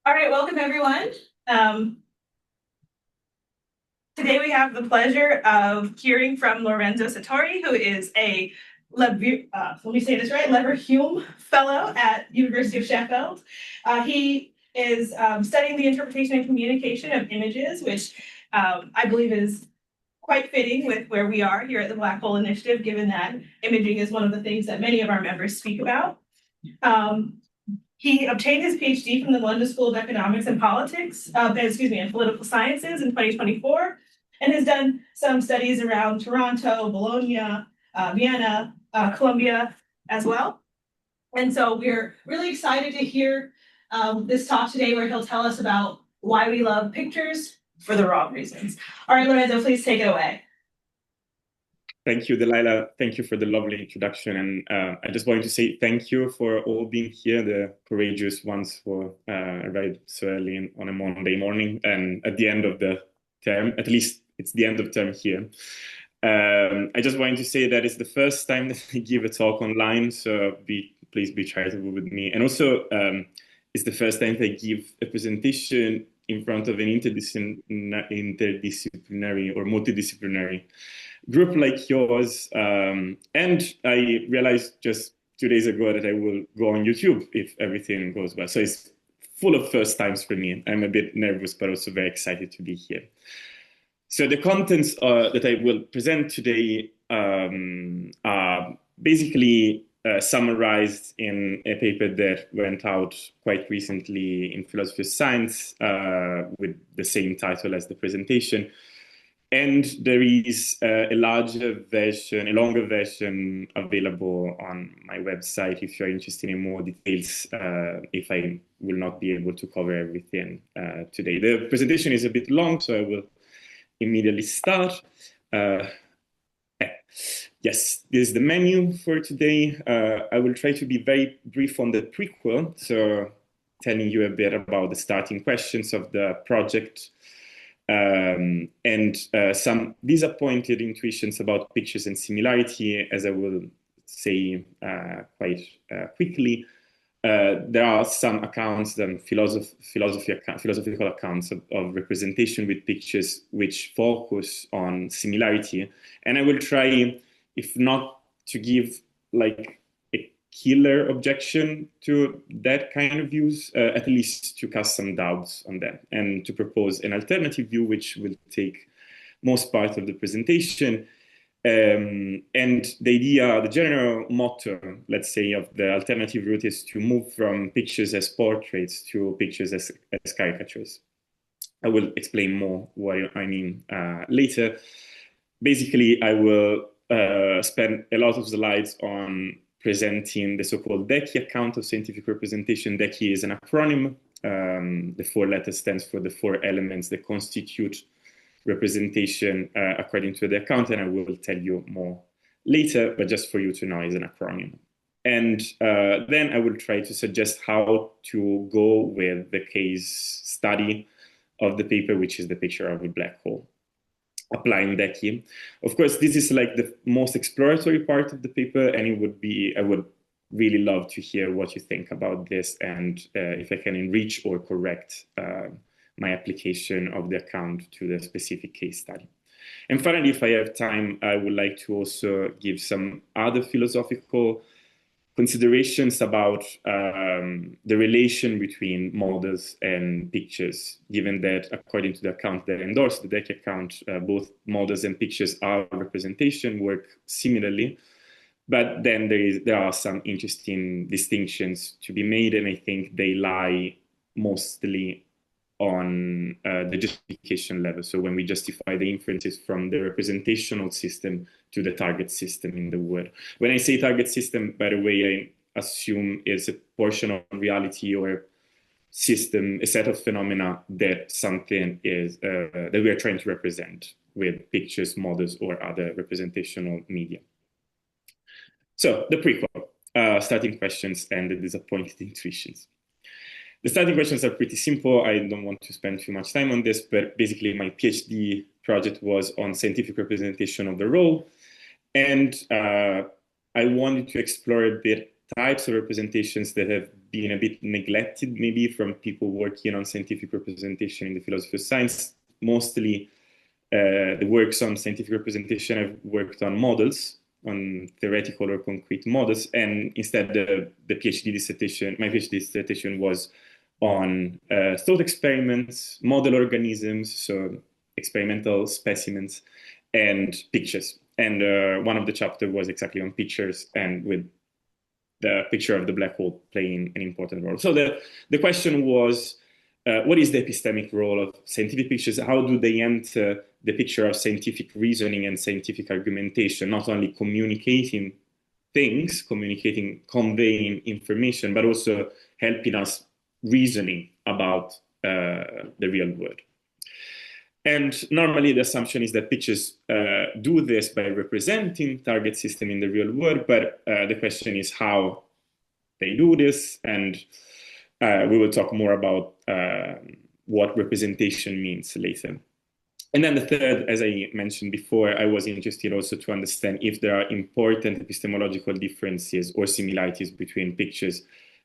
All right, welcome everyone. Um, Today we have the pleasure of hearing from Lorenzo Sartori, who is a let me say this right, Leverhulme Fellow at University of Sheffield. He is studying the interpretation and communication of images, which I believe is quite fitting with where we are here at the Black Hole Initiative, given that imaging is one of the things that many of our members speak about. He obtained his PhD from the London School of Economics and Politics, and Political Sciences in 2024, and has done some studies around Toronto, Bologna, Vienna, Columbia as well. And so we're really excited to hear this talk today where he'll tell us about why we love pictures for the wrong reasons. All right, Lorenzo, please take it away. Thank you, Delilah. Thank you for the lovely introduction. And I just wanted to say thank you for all being here, the courageous ones for arrived so early on a Monday morning and at the end of the term. At least it's the end of term here. I just wanted to say that it's the first time that I give a talk online, so please be charitable with me. And also, it's the first time that I give a presentation in front of an interdisciplinary or multidisciplinary group like yours. And I realized just 2 days ago that I will go on YouTube if everything goes well. So it's full of first times for me. I'm a bit nervous, but also very excited to be here. So the contents that I will present today are basically summarized in a paper that went out quite recently in Philosophy of Science with the same title as the presentation. And there is a longer version available on my website if you're interested in more details, if I will not be able to cover everything today. The presentation is a bit long, so I will immediately start. Yes, this is the menu for today. I will try to be very brief on the prequel, so telling you a bit about the starting questions of the project, and some disappointed intuitions about pictures and similarity, as I will say quite quickly. There are some accounts, philosophical accounts of representation with pictures which focus on similarity. And I will try, if not to give like a killer objection to that kind of views, at least to cast some doubts on that and to propose an alternative view, which will take most part of the presentation. And the general motto, let's say, of the alternative route is to move from pictures as portraits to pictures as caricatures. I will explain more what I mean later. Basically, I will spend a lot of slides on presenting the so-called DECI account of scientific representation. DECI is an acronym. The 4 letters stands for the 4 elements that constitute representation according to the account, and I will tell you more later, but just for you to know, is an acronym. And then I will try to suggest how to go with the case study of the paper, which is the picture of a black hole, applying DECI. Of course, this is like the most exploratory part of the paper, and I would really love to hear what you think about this, and if I can enrich or correct my application of the account to the specific case study. And finally, if I have time, I would like to also give some other philosophical considerations about the relation between models and pictures, given that according to the account that endorsed the DECI account, both models and pictures are representation, work similarly. But then there are some interesting distinctions to be made, and I think they lie mostly on the justification level. So when we justify the inferences from the representational system to the target system in the world. When I say target system, by the way, I assume it's a portion of reality or system, a set of phenomena that something is, that we are trying to represent with pictures, models, or other representational media. So the prequel, starting questions and the disappointed intuitions. The starting questions are pretty simple. I don't want to spend too much time on this, but basically my PhD project was on scientific representation of the role. And I wanted to explore a bit types of representations that have been a bit neglected, maybe from people working on scientific representation in the philosophy of science. Mostly the works on scientific representation have worked on models, on theoretical or concrete models, and instead my PhD dissertation was on thought experiments, model organisms, so experimental specimens, and pictures. And one of the chapters was exactly on pictures, and with the picture of the black hole playing an important role. So the question was, what is the epistemic role of scientific pictures? How do they enter the picture of scientific reasoning and scientific argumentation, not only communicating things, conveying information, but also helping us reasoning about the real world? And normally the assumption is that pictures do this by representing target system in the real world, but the question is how they do this, and we will talk more about what representation means later. And then the third, as I mentioned before, I was interested also to understand if there are important epistemological differences or similarities between pictures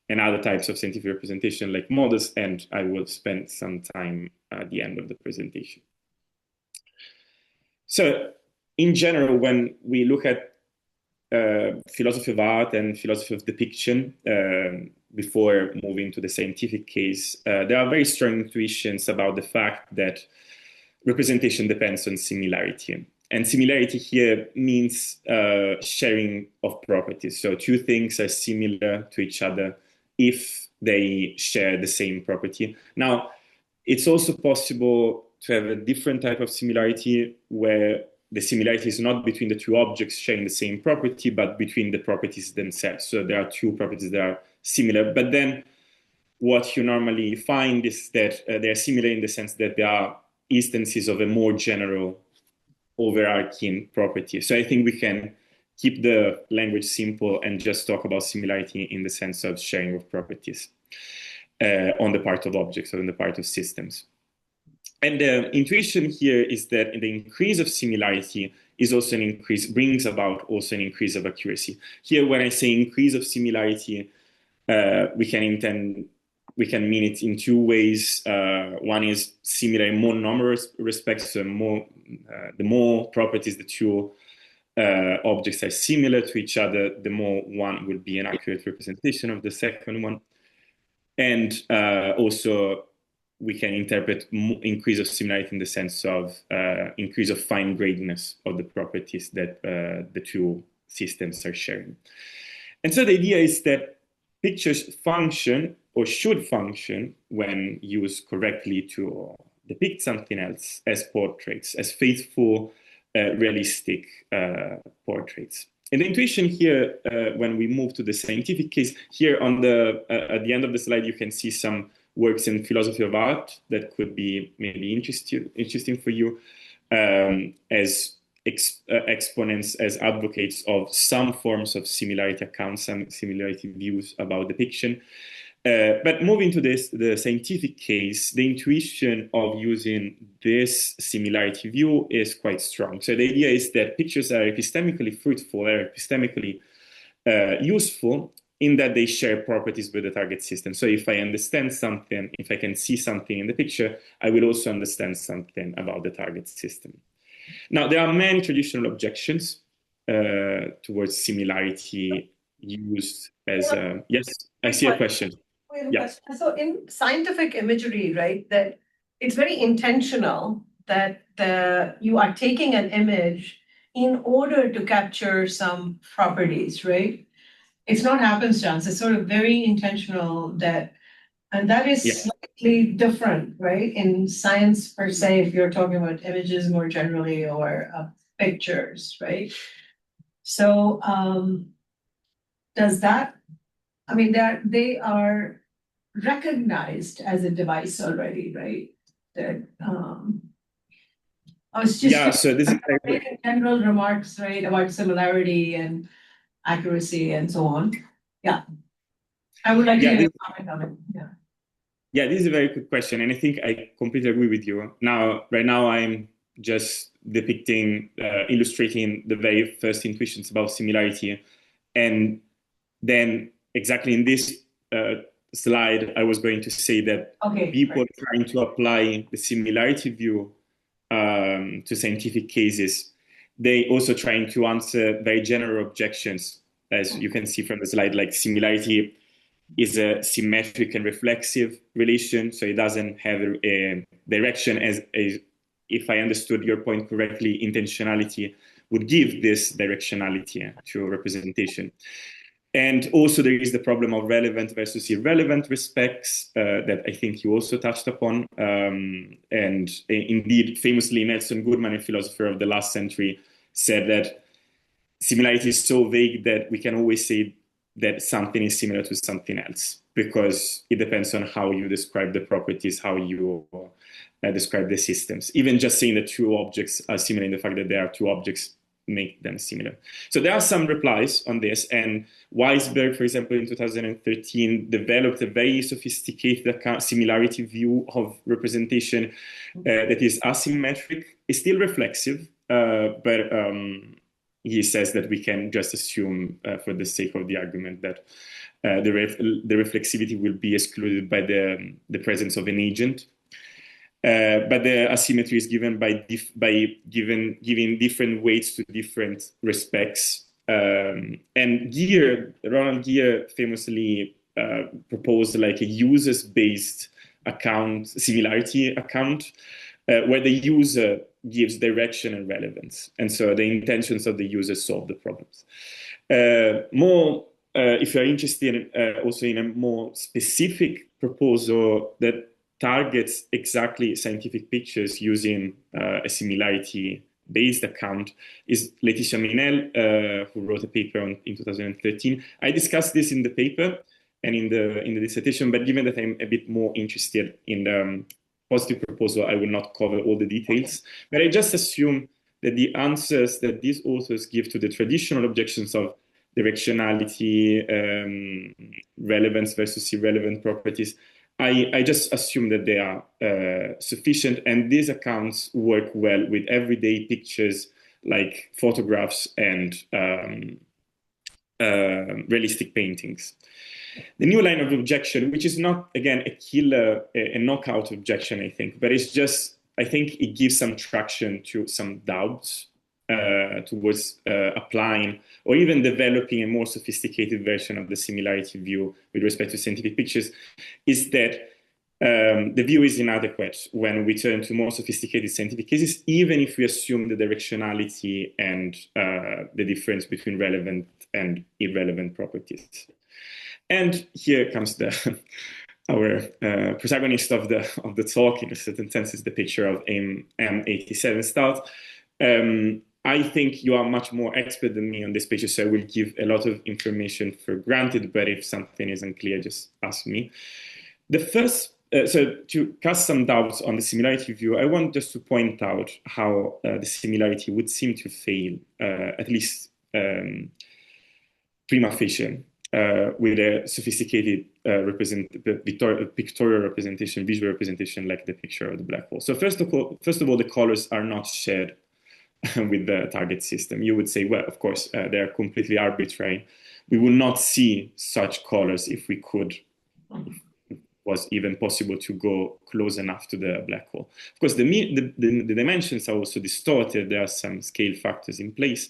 and other types of scientific representation like models, and I will spend some time at the end of the presentation. So in general, when we look at philosophy of art and philosophy of depiction, before moving to the scientific case, there are very strong intuitions about the fact that representation depends on similarity. And similarity here means sharing of properties. So two things are similar to each other if they share the same property. Now, it's also possible to have a different type of similarity where the similarity is not between the two objects sharing the same property, but between the properties themselves. So there are two properties that are similar, but then what you normally find is that they are similar in the sense that there are instances of a more general overarching property. So I think we can keep the language simple and just talk about similarity in the sense of sharing of properties on the part of objects or on the part of systems. And the intuition here is that the increase of similarity is also an increase, brings about also an increase of accuracy. Here, when I say increase of similarity, we can mean it in two ways. One is similar in more numerous respects, so the more properties the two objects are similar to each other, the more one will be an accurate representation of the second one. And also, we can interpret increase of similarity in the sense of increase of fine grainedness of the properties that the two systems are sharing. And so the idea is that pictures function or should function when used correctly to depict something else as portraits, as faithful, realistic portraits. And the intuition here, when we move to the scientific case, here on at the end of the slide, you can see some works in philosophy of art that could be maybe interesting for you as exponents, as advocates of some forms of similarity accounts, some similarity views about depiction. But moving to the scientific case, the intuition of using this similarity view is quite strong. So the idea is that pictures are epistemically fruitful, are epistemically useful in that they share properties with the target system. So if I understand something, if I can see something in the picture, I will also understand something about the target system. Now, there are many traditional objections towards similarity used as yes, I see a question. Yeah. So in scientific imagery, right, that it's very intentional that you are taking an image in order to capture some properties, right? It's not happenstance. It's sort of very intentional and that is slightly different, right? In science per se, if you're talking about images more generally or pictures, right? So does that, I mean, they are recognized as a device already, right? That I was just so this is making general remarks, right, about similarity and accuracy and so on. Yeah. I would like to hear your comment on it. Yeah, this is a very good question, and I think I completely agree with you. Right now, I'm just depicting, illustrating the very first intuitions about similarity, and then exactly in this slide, I was going to say that people trying to apply the similarity view to scientific cases, they also trying to answer very general objections, as you can see from the slide, like similarity is a symmetric and reflexive relation, so it doesn't have a direction as if I understood your point correctly, intentionality would give this directionality to representation. And also there is the problem of relevant versus irrelevant respects that I think you also touched upon. And indeed, famously, Nelson Goodman, a philosopher of the last century, said that similarity is so vague that we can always say that something is similar to something else, because it depends on how you describe the properties, how you describe the systems. Even just saying that two objects are similar in the fact that there are two objects make them similar. So there are some replies on this, and Weisberg, for example, in 2013 developed a very sophisticated similarity view of representation that is asymmetric. It's still reflexive, but he says that we can just assume, for the sake of the argument, that the reflexivity will be excluded by the presence of an agent. But the asymmetry is given by giving different weights to different respects. And Ronald Gear famously proposed like a users-based similarity account, where the user gives direction and relevance. And so the intentions of the user solve the problems. If you're interested also in a more specific proposal that targets exactly scientific pictures using a similarity-based account, is Laetitia Minel, who wrote a paper in 2013. I discussed this in the paper and in the dissertation, but given that I'm a bit more interested in the positive proposal, I will not cover all the details. But I just assume that the answers that these authors give to the traditional objections of directionality, relevance versus irrelevant properties, I just assume that they are sufficient, and these accounts work well with everyday pictures like photographs and realistic paintings. The new line of objection, which is not, again, a killer, a knockout objection, I think, but it's just, I think it gives some traction to some doubts towards applying or even developing a more sophisticated version of the similarity view with respect to scientific pictures, is that the view is inadequate when we turn to more sophisticated scientific cases, even if we assume the directionality and the difference between relevant and irrelevant properties. And here comes our protagonist of the talk, in a certain sense, is the picture of M87 stars. I think you are much more expert than me on this picture, so I will give a lot of information for granted, but if something is unclear, just ask me. The first, so to cast some doubts on the similarity view, I want just to point out how the similarity would seem to fail, at least prima facie, with a sophisticated pictorial representation, visual representation, like the picture of the black hole. So first of all, the colors are not shared with the target system. You would say, well, of course, they're completely arbitrary. We will not see such colors if we could, if it was even possible to go close enough to the black hole. Of course, the dimensions are also distorted. There are some scale factors in place.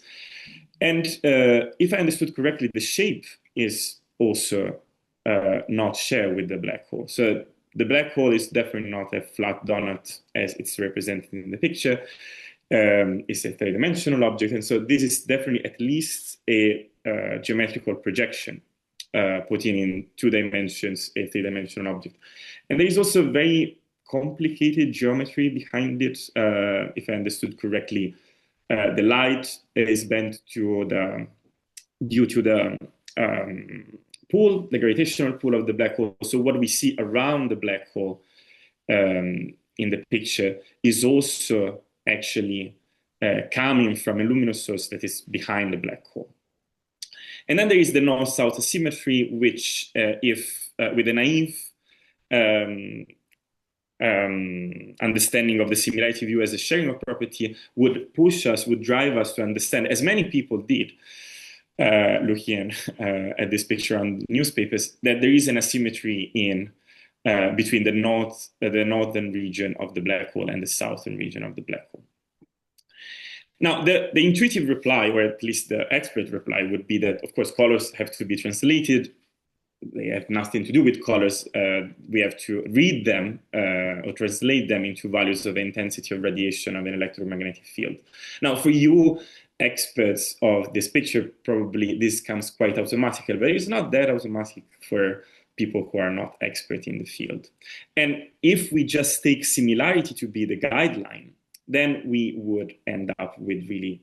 And if I understood correctly, the shape is also not shared with the black hole. So the black hole is definitely not a flat donut as it's represented in the picture. It's a three-dimensional object, and so this is definitely at least a geometrical projection, putting in 2 dimensions a three-dimensional object. And there is also very complicated geometry behind it. If I understood correctly, the light is bent due to the the gravitational pull of the black hole. So what we see around the black hole in the picture is also actually coming from a luminous source that is behind the black hole. And then there is the north-south asymmetry, which if with a naive understanding of the similarity view as a sharing of property would drive us to understand, as many people did, looking at this picture on newspapers, that there is an asymmetry in between the northern region of the black hole and the southern region of the black hole. Now, the intuitive reply, or at least the expert reply, would be that, of course, colors have to be translated. They have nothing to do with colors. We have to read them or translate them into values of intensity of radiation of an electromagnetic field. Now, for you experts of this picture, probably this comes quite automatically, but it's not that automatic for people who are not expert in the field. And if we just take similarity to be the guideline, then we would end up with really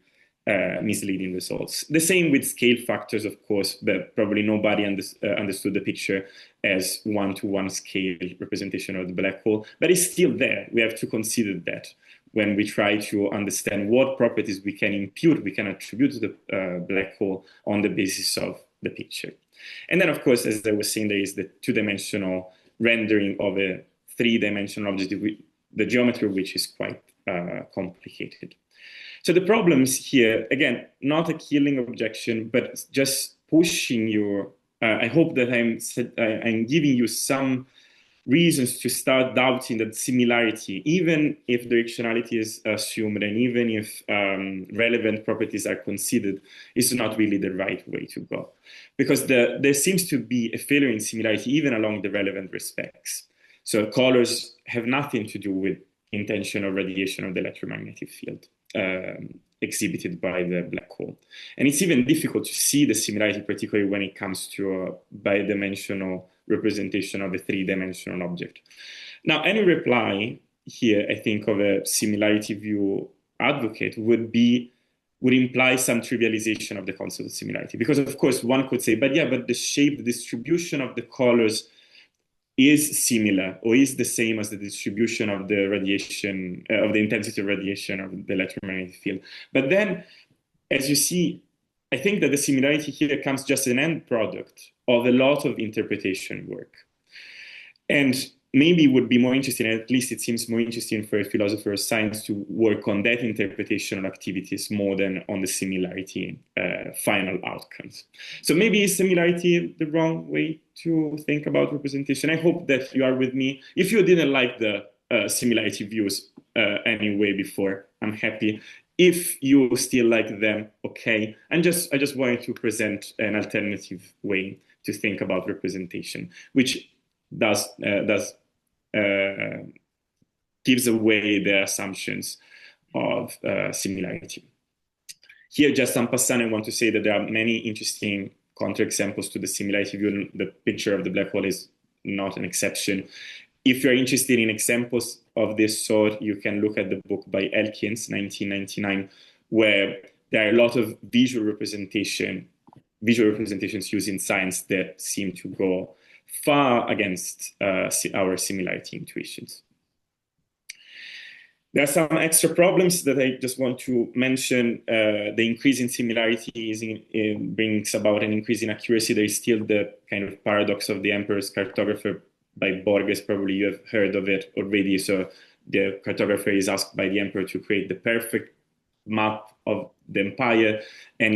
misleading results. The same with scale factors, of course, but probably nobody understood the picture as one-to-one scale representation of the black hole, but it's still there. We have to consider that when we try to understand what properties we can impute, we can attribute to the black hole on the basis of the picture. And then, of course, as I was saying, there is the two-dimensional rendering of a three-dimensional object, the geometry of which is quite complicated. So the problems here, again, not a killing objection, but just pushing you. I hope that I'm giving you some reasons to start doubting that similarity, even if directionality is assumed and even if relevant properties are considered, is not really the right way to go. Because there seems to be a failure in similarity even along the relevant respects. So colors have nothing to do with intention or radiation of the electromagnetic field exhibited by the black hole. And it's even difficult to see the similarity, particularly when it comes to a bidimensional representation of a three-dimensional object. Now, any reply here, I think, of a similarity view advocate would imply some trivialization of the concept of similarity. Because, of course, one could say, but the shape, the distribution of the colors is similar or is the same as the distribution of the radiation, of the intensity of radiation of the electromagnetic field. But then, as you see, I think that the similarity here comes just as an end product of a lot of interpretation work. And maybe it would be more interesting, at least it seems more interesting for a philosopher of science to work on that interpretation of activities more than on the similarity final outcomes. So maybe is similarity the wrong way to think about representation? I hope that you are with me. If you didn't like the similarity views anyway before, I'm happy. If you still like them, okay. I just wanted to present an alternative way to think about representation, which gives away the assumptions of similarity. Here, just en passant, I want to say that there are many interesting counterexamples to the similarity view. The picture of the black hole is not an exception. If you're interested in examples of this sort, you can look at the book by Elkins, 1999, where there are a lot of visual representations used in science that seem to go far against our similarity intuitions. There are some extra problems that I just want to mention. The increase in similarity brings about an increase in accuracy. There is still the kind of paradox of the emperor's cartographer by Borges. Probably you have heard of it already. So the cartographer is asked by the emperor to create the perfect map of the empire, and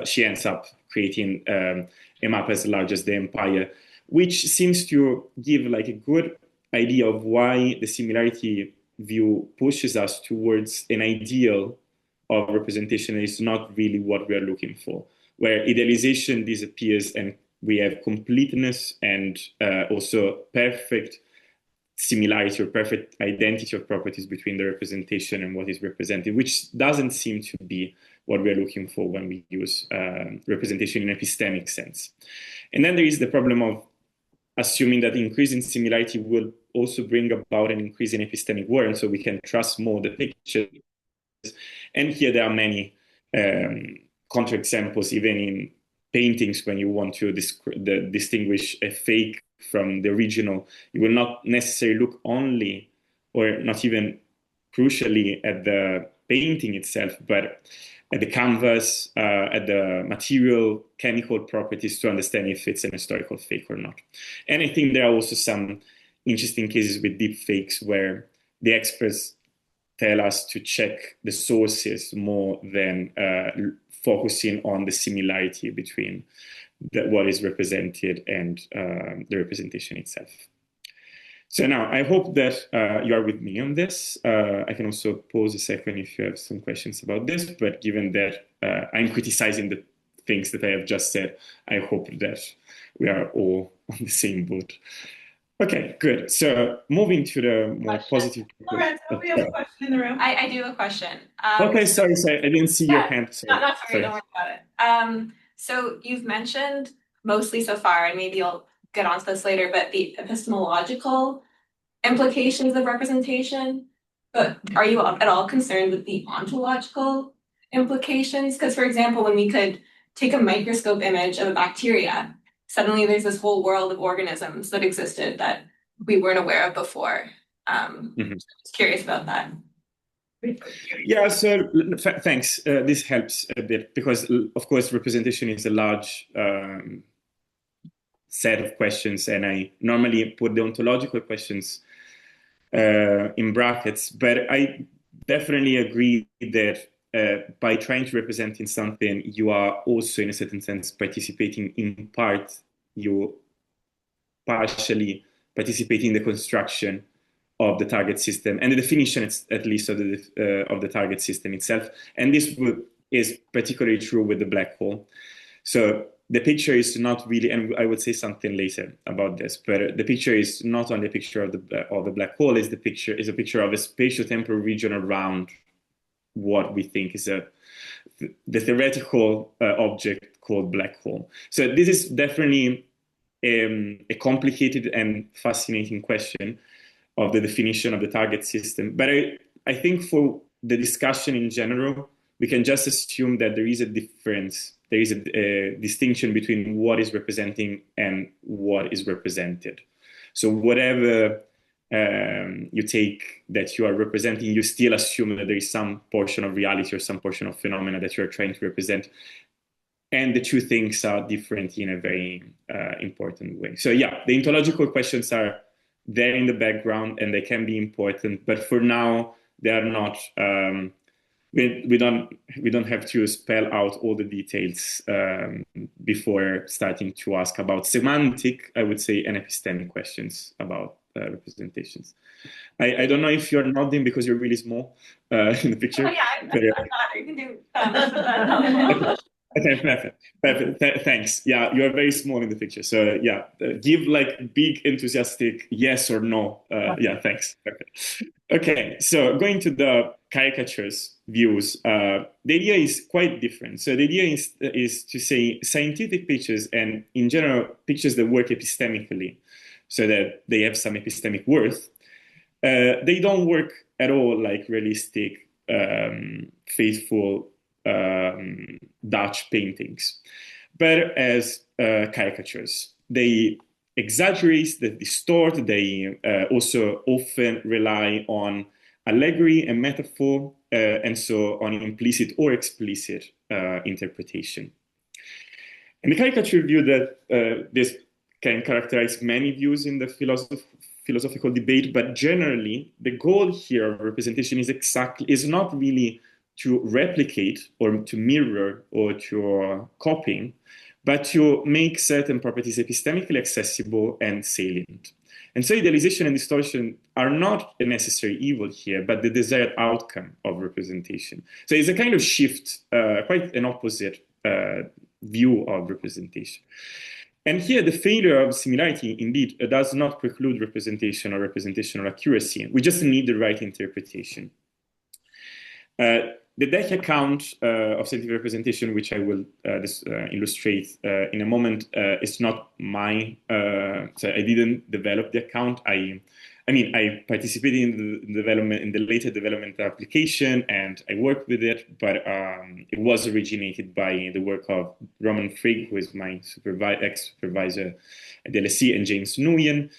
she ends up creating a map as large as the empire, which seems to give like a good idea of why the similarity view pushes us towards an ideal of representation that is not really what we are looking for, where idealization disappears and we have completeness and also perfect similarity or perfect identity of properties between the representation and what is represented, which doesn't seem to be what we're looking for when we use representation in an epistemic sense. And then there is the problem of assuming that increase in similarity will also bring about an increase in epistemic work, and so we can trust more the pictures. And here there are many counterexamples, even in paintings, when you want to distinguish a fake from the original. You will not necessarily look only, or not even crucially, at the painting itself, but at the canvas, at the material, chemical properties to understand if it's an historical fake or not. And I think there are also some interesting cases with deep fakes where the experts tell us to check the sources more than focusing on the similarity between what is represented and the representation itself. So now I hope that you are with me on this. I can also pause a second if you have some questions about this, but given that I'm criticizing the things that I have just said, I hope that we are all on the same boat. Okay, good. So moving to the more positive. Lorenzo, we have a question in the room. I do have a question. Okay, sorry, I didn't see your hand. Sorry. Not sorry, don't worry about it. So you've mentioned mostly so far, and maybe I'll get onto this later, but the epistemological implications of representation. But are you at all concerned with the ontological implications? Because, for example, when we could take a microscope image of a bacteria, suddenly there's this whole world of organisms that existed that we weren't aware of before. Just curious about that. Yeah, so thanks. This helps a bit because, of course, representation is a large set of questions, and I normally put the ontological questions in brackets, but I definitely agree that by trying to represent in something, you are also, in a certain sense, participating in part, you partially participate in the construction of the target system and the definition, at least, of the target system itself. And this is particularly true with the black hole. So the picture is not really, and I would say something later about this, but the picture is not only a picture of the black hole, is a picture of a spatio-temporal region around what we think is the theoretical object called black hole. So this is definitely a complicated and fascinating question of the definition of the target system. But I think for the discussion in general, we can just assume that there is a difference. There is a distinction between what is representing and what is represented. So whatever you take that you are representing, you still assume that there is some portion of reality or some portion of phenomena that you are trying to represent. And the two things are different in a very important way. So yeah, the ontological questions are there in the background and they can be important, but for now they are not. We don't have to spell out all the details before starting to ask about semantic, I would say, and epistemic questions about representations. I don't know if you're nodding because you're really small in the picture. Oh yeah, I'm not. You can do. Okay, perfect. Thanks. Yeah, you are very small in the picture. So yeah, give like big enthusiastic yes or no. Yeah, thanks. Perfect. Okay, so going to the caricatures views, the idea is quite different. So the idea is to say scientific pictures and in general pictures that work epistemically, so that they have some epistemic worth. They don't work at all like realistic, faithful Dutch paintings, but as caricatures. They exaggerate, they distort, they also often rely on allegory and metaphor, and so on implicit or explicit interpretation. And the caricature view that this can characterize many views in the philosophical debate, but generally the goal here of representation is not really to replicate or to mirror or to copying, but to make certain properties epistemically accessible and salient. And so idealization and distortion are not a necessary evil here, but the desired outcome of representation. So it's a kind of shift, quite an opposite view of representation. And here the failure of similarity indeed does not preclude representation or representational accuracy. We just need the right interpretation. The deck account of scientific representation, which I will illustrate in a moment, is not mine. So I didn't develop the account. I participated in the development, in the later development application, and I worked with it. But it was originated by the work of Roman Frigg, who is my ex-supervisor at the LSE, and James Nguyen.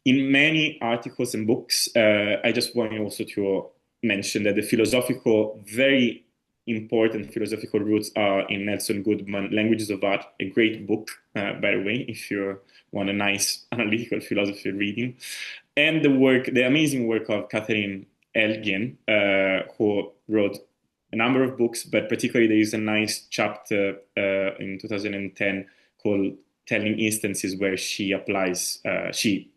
In many articles and books, I just wanted also to mention that the very important philosophical roots are in Nelson Goodman, Languages of Art, a great book, by the way, if you want a nice analytical philosophy reading, and the amazing work of Catherine Elgin, who wrote a number of books, but particularly there is a nice chapter in 2010 called Telling Instances, where she applies, she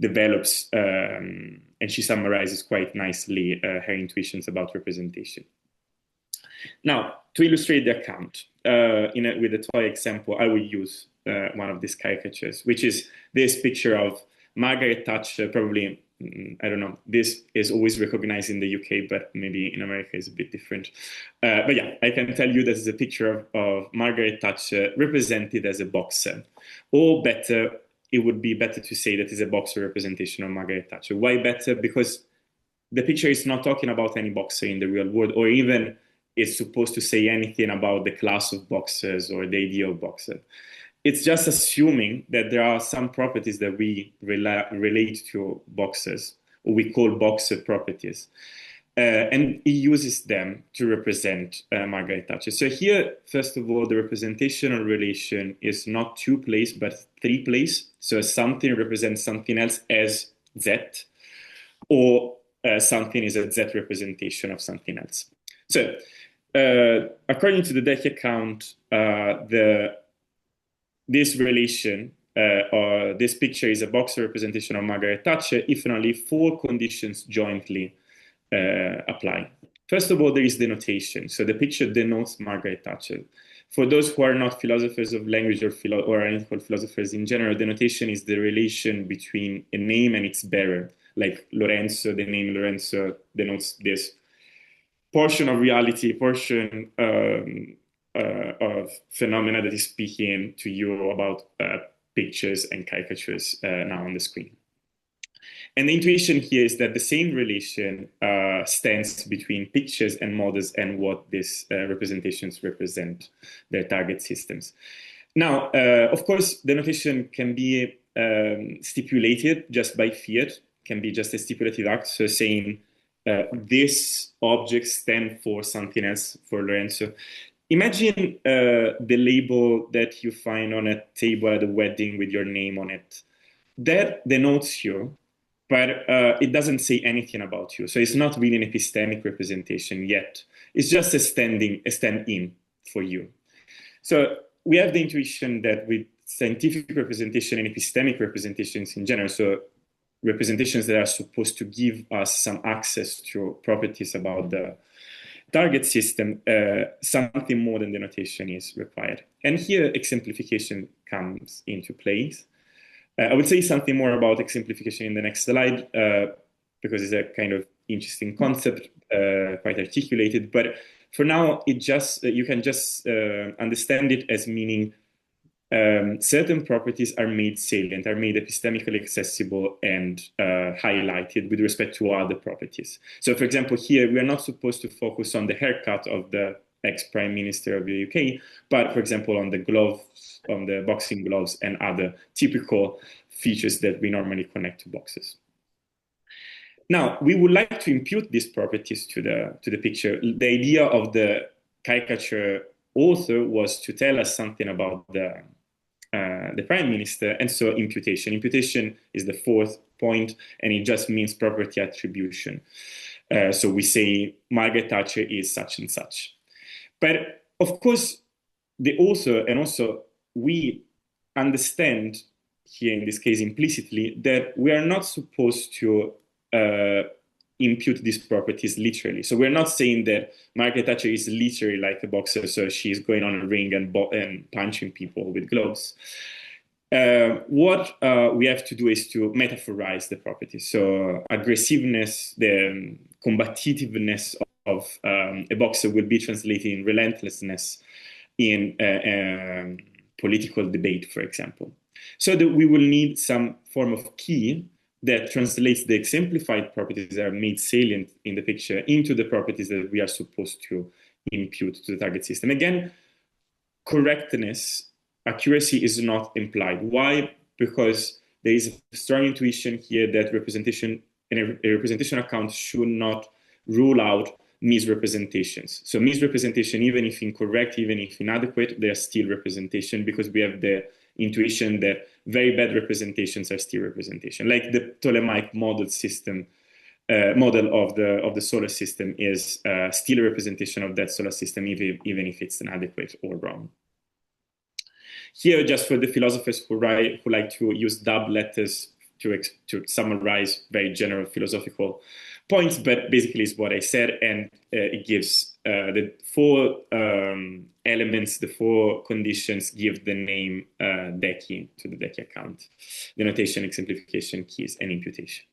develops and she summarizes quite nicely her intuitions about representation. Now, to illustrate the account, with a toy example, I will use one of these caricatures, which is this picture of Margaret Thatcher. Probably, I don't know, this is always recognized in the UK, but maybe in America it's a bit different. But yeah, I can tell you this is a picture of Margaret Thatcher represented as a boxer. Or better, it would be better to say that is a boxer representation of Margaret Thatcher. Why better? Because the picture is not talking about any boxer in the real world, or even is supposed to say anything about the class of boxers or the idea of boxer. It's just assuming that there are some properties that we relate to boxers, or we call boxer properties. And he uses them to represent Margaret Thatcher. So here, first of all, the representational relation is not two place, but three place. So something represents something else as Z, or something is a Z representation of something else. So according to the deck account, this relation or this picture is a boxer representation of Margaret Thatcher if and only four conditions jointly apply. First of all, there is denotation. So the picture denotes Margaret Thatcher. For those who are not philosophers of language or analytical philosophers in general, denotation is the relation between a name and its bearer. Like Lorenzo, the name Lorenzo denotes this portion of reality, portion of phenomena that is speaking to you about pictures and caricatures now on the screen. And the intuition here is that the same relation stands between pictures and models and what these representations represent, their target systems. Now, of course, the notation can be stipulated just by fiat, can be just a stipulative act, so saying this object stands for something else for Lorenzo. Imagine the label that you find on a table at a wedding with your name on it. That denotes you, but it doesn't say anything about you. So it's not really an epistemic representation yet. It's just a stand-in for you. So we have the intuition that with scientific representation and epistemic representations in general, so representations that are supposed to give us some access to properties about the target system, something more than denotation is required. And here exemplification comes into place. I would say something more about exemplification in the next slide, because it's a kind of interesting concept, quite articulated. But for now, you can just understand it as meaning certain properties are made salient, are made epistemically accessible and highlighted with respect to other properties. So, for example, here we are not supposed to focus on the haircut of the ex-prime minister of the UK, but, for example, on the gloves, on the boxing gloves and other typical features that we normally connect to boxes. Now, we would like to impute these properties to the picture. The idea of the caricature author was to tell us something about the prime minister, and so imputation. Imputation is the fourth point, and it just means property attribution. So we say Margaret Thatcher is such and such. But of course, the author, and also we understand here in this case implicitly, that we are not supposed to impute these properties literally. So we're not saying that Margaret Thatcher is literally like a boxer, so she's going on a ring and punching people with gloves. What we have to do is to metaphorize the properties. So aggressiveness, the combativeness of a boxer will be translated in relentlessness in political debate, for example. So that we will need some form of key that translates the exemplified properties that are made salient in the picture into the properties that we are supposed to impute to the target system. Again, correctness, accuracy is not implied. Why? Because there is a strong intuition here that a representation account should not rule out misrepresentations. So misrepresentation, even if incorrect, even if inadequate, they are still representation, because we have the intuition that very bad representations are still representation. Like the Ptolemaic model system model of the solar system is still a representation of that solar system, even if it's inadequate or wrong. Here, just for the philosophers who like to use double letters to summarize very general philosophical points, but basically is what I said, and it gives the four elements, the four conditions give the name Decky to the Decky account: the notation, exemplification, keys, and imputation.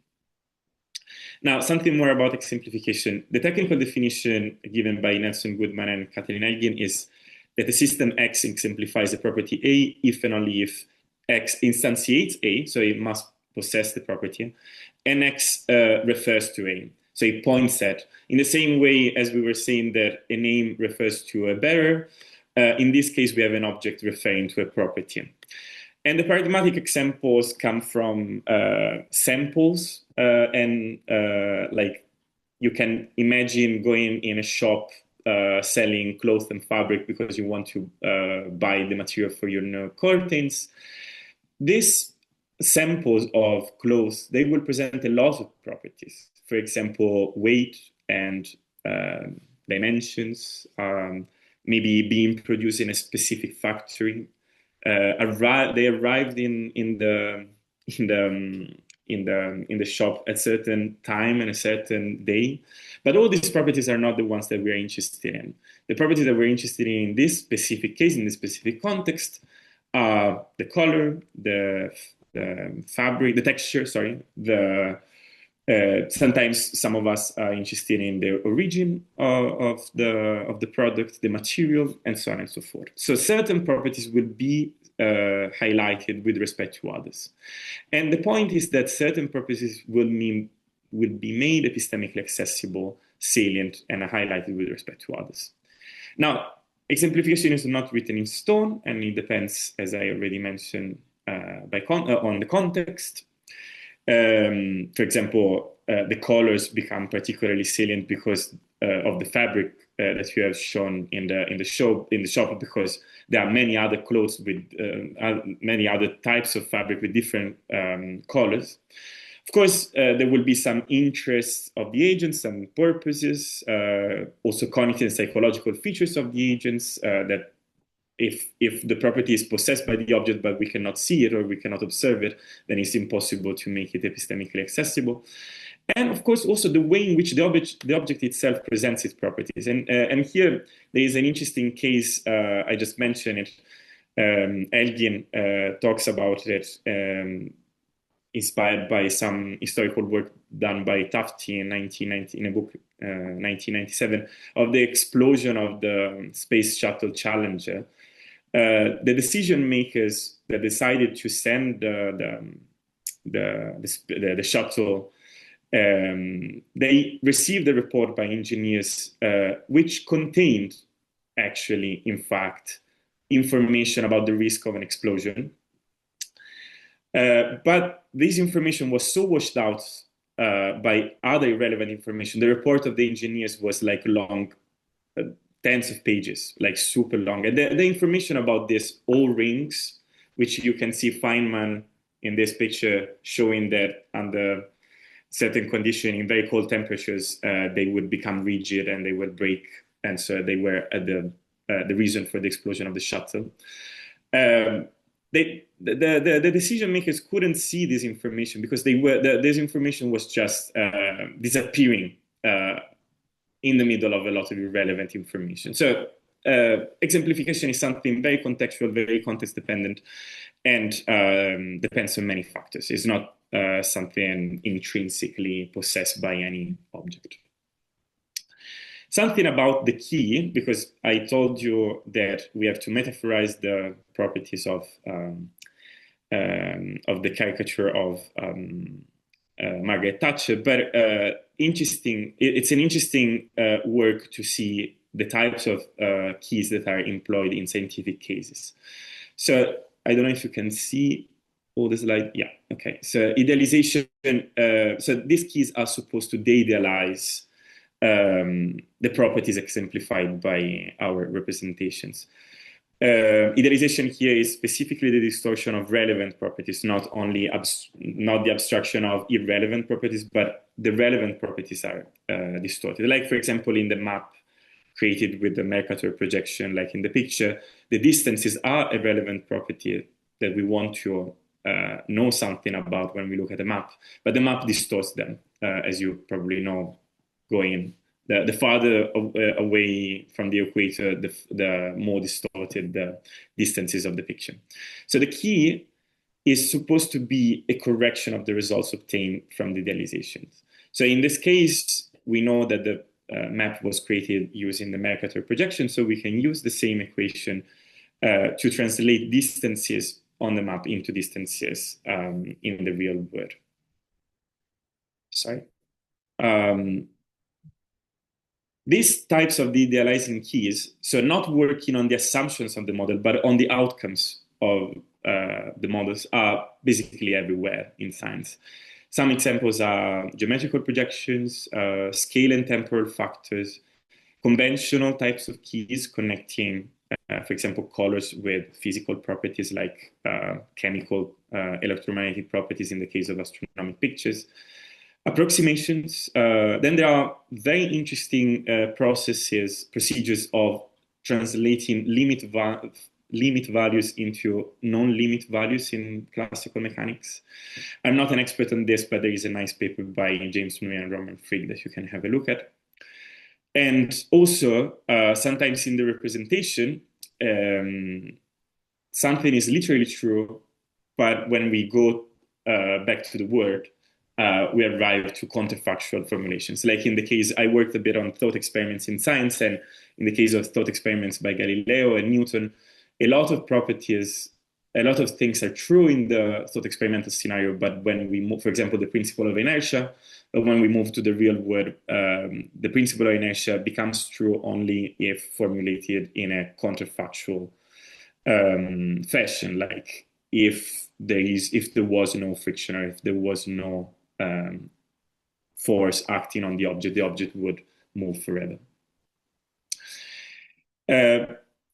Now, something more about exemplification. The technical definition given by Nelson Goodman and Kathleen Elgin is that the system X exemplifies the property A if and only if X instantiates A, so it must possess the property, and X refers to A, so it points at. In the same way as we were saying that a name refers to a bearer, in this case we have an object referring to a property. And the paradigmatic examples come from samples, and like you can imagine going in a shop selling cloth and fabric because you want to buy the material for your new curtains. These samples of clothes, they will present a lot of properties. For example, weight and dimensions, maybe being produced in a specific factory. They arrived in the shop at a certain time and a certain day, but all these properties are not the ones that we are interested in. The properties that we're interested in this specific case, in this specific context, are the color, the fabric, the texture. Sometimes some of us are interested in the origin of the product, the material, and so on and so forth. So certain properties will be highlighted with respect to others. And the point is that certain properties will be made epistemically accessible, salient, and highlighted with respect to others. Now, exemplification is not written in stone, and it depends, as I already mentioned, on the context. For example, the colors become particularly salient because of the fabric that you have shown in the shop, because there are many other clothes with many other types of fabric with different colors. Of course, there will be some interests of the agents, some purposes, also cognitive and psychological features of the agents that if the property is possessed by the object but we cannot see it or we cannot observe it, then it's impossible to make it epistemically accessible. And of course, also the way in which the object itself presents its properties. And here there is an interesting case, I just mentioned it. Elgin talks about it, inspired by some historical work done by Tufte in a book 1997, of the explosion of the Space Shuttle Challenger. The decision makers that decided to send the shuttle, they received a report by engineers which contained actually, in fact, information about the risk of an explosion. But this information was so washed out by other irrelevant information. The report of the engineers was like long, tens of pages, like super long. And the information about these O-rings, which you can see Feynman in this picture showing that under certain conditions, in very cold temperatures, they would become rigid and they would break. And so they were the reason for the explosion of the shuttle. The decision makers couldn't see this information because this information was just disappearing in the middle of a lot of irrelevant information. So exemplification is something very contextual, very context dependent, and depends on many factors. It's not something intrinsically possessed by any object. Something about the key, because I told you that we have to metaphorize the properties of the caricature of Margaret Thatcher, but it's an interesting work to see the types of keys that are employed in scientific cases. So I don't know if you can see all the slide. Yeah, okay. So idealization, so these keys are supposed to de-idealize the properties exemplified by our representations. Idealization here is specifically the distortion of relevant properties, not the abstraction of irrelevant properties, but the relevant properties are distorted. Like, for example, in the map created with the Mercator projection, like in the picture, the distances are a relevant property that we want to know something about when we look at the map, but the map distorts them, as you probably know, going the farther away from the equator, the more distorted the distances of the picture. So the key is supposed to be a correction of the results obtained from the idealizations. So in this case, we know that the map was created using the Mercator projection, so we can use the same equation to translate distances on the map into distances in the real world. Sorry. These types of de-idealizing keys, so not working on the assumptions of the model, but on the outcomes of the models, are basically everywhere in science. Some examples are geometrical projections, scale and temporal factors, conventional types of keys connecting, for example, colors with physical properties like chemical, electromagnetic properties in the case of astronomical pictures. Approximations. Then there are very interesting procedures of translating limit values into non-limit values in classical mechanics. I'm not an expert on this, but there is a nice paper by James Murray and Roman Frigg that you can have a look at. And also, sometimes in the representation, something is literally true, but when we go back to the word, we arrive to counterfactual formulations. Like in the case, I worked a bit on thought experiments in science, and in the case of thought experiments by Galileo and Newton, a lot of things are true in the thought experimental scenario, but when we move, for example, the principle of inertia, but when we move to the real world, the principle of inertia becomes true only if formulated in a counterfactual fashion, like if there was no friction, or if there was no force acting on the object would move forever.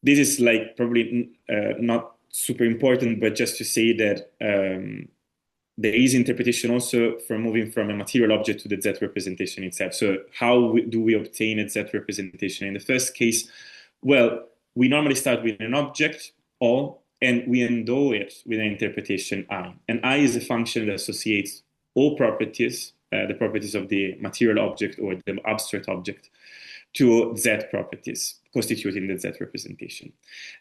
This is like probably not super important, but just to say that there is interpretation also for moving from a material object to the Z representation itself. So how do we obtain a Z representation? In the first case, well, we normally start with an object, O, and we endow it with an interpretation I. And I is a function that associates all properties, the properties of the material object or the abstract object, to Z properties, constituting the Z representation.